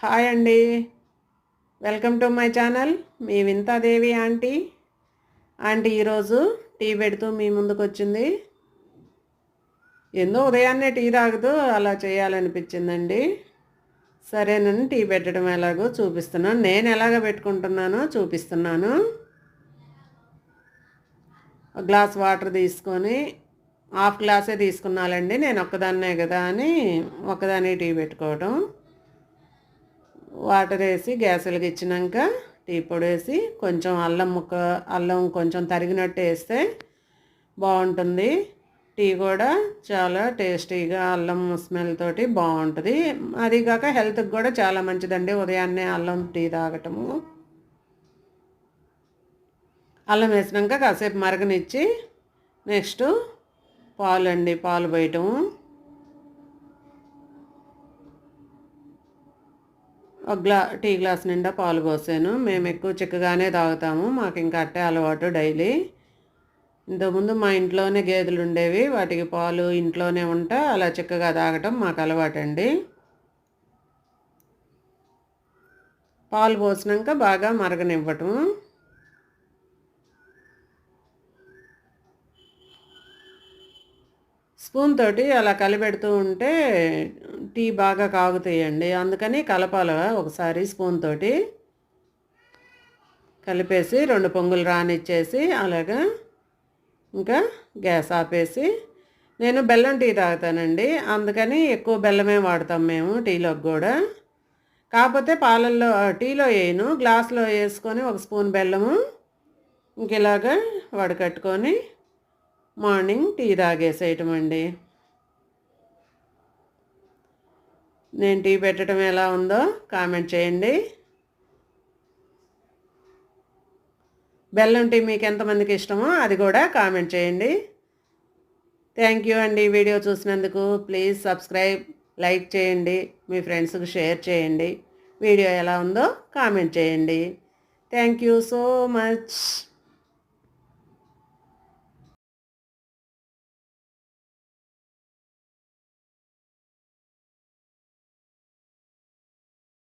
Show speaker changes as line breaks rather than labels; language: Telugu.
హాయ్ అండి. Welcome to my channel. Me Vinthadevi aunty. ఈరోజు టీ పెడుతూ మీ ముందుకు వచ్చింది. ఎందో ఉదయాన్నే టీ తాగుతూ అలా చేయాలనిపించిందండి. సరేనని టీ పెట్టడం ఎలాగో చూపిస్తున్నాను. నేను ఎలాగ పెట్టుకుంటున్నానో చూపిస్తున్నాను. ఒక గ్లాస్ వాటర్ తీసుకొని హాఫ్ గ్లాసే తీసుకున్నాలండి. నేను ఒక్కదాన్నే కదా అని ఒక్కదాన్ని టీ పెట్టుకోవడం. వాటర్ వేసి గ్యాస్ వెలిగించినాక టీ పొడి వేసి కొంచెం అల్లం కొంచెం తరిగినట్టు వేస్తే బాగుంటుంది. టీ కూడా చాలా టేస్టీగా అల్లం స్మెల్ తోటి బాగుంటుంది. అది కాక హెల్త్కి కూడా చాలా మంచిదండి ఉదయాన్నే అల్లం టీ తాగటము. అల్లం వేసినాక కాసేపు మరగనిచ్చి నెక్స్ట్ పాలు పోయటము. ఒక టీ గ్లాస్ నిండా పాలు పోసాను. మేము ఎక్కువ చిక్కగానే తాగుతాము. మాకు ఇంకా అట్టే అలవాటు డైలీ. ఇంతకుముందు మా ఇంట్లోనే గేదెలు ఉండేవి. వాటికి పాలు ఇంట్లోనే ఉంటా అలా చిక్కగా తాగటం మాకు అలవాటండి. పాలు పోసినాక బాగా మరగనివ్వటం. స్పూన్ తోటి అలా కలిపెడుతూ ఉంటే టీ బాగా కాగుతాయండి. అందుకని కలపాల ఒకసారి స్పూన్ తోటి కలిపేసి 2 పొంగులు రానిచ్చేసి అలాగా ఇంకా గ్యాస్ ఆపేసి నేను బెల్లం టీ తాగుతానండి. అందుకని ఎక్కువ బెల్లమే వాడతాం మేము టీలోకి కూడా. కాకపోతే పాలల్లో టీలో వేయను, గ్లాసులో వేసుకొని ఒక స్పూన్ బెల్లము ఇంక ఇలాగా వడకట్టుకొని మార్నింగ్ టీ తాగేసేయటం అండి. నేను టీ పెట్టడం ఎలా ఉందో కామెంట్ చేయండి. బెల్లం టీ మీకు ఎంతమందికి ఇష్టమో అది కూడా కామెంట్ చేయండి. థ్యాంక్ యూ అండి. వీడియో చూసినందుకు ప్లీజ్ సబ్స్క్రైబ్, లైక్ చేయండి, మీ ఫ్రెండ్స్కి షేర్ చేయండి. వీడియో ఎలా ఉందో కామెంట్ చేయండి. Thank you so much.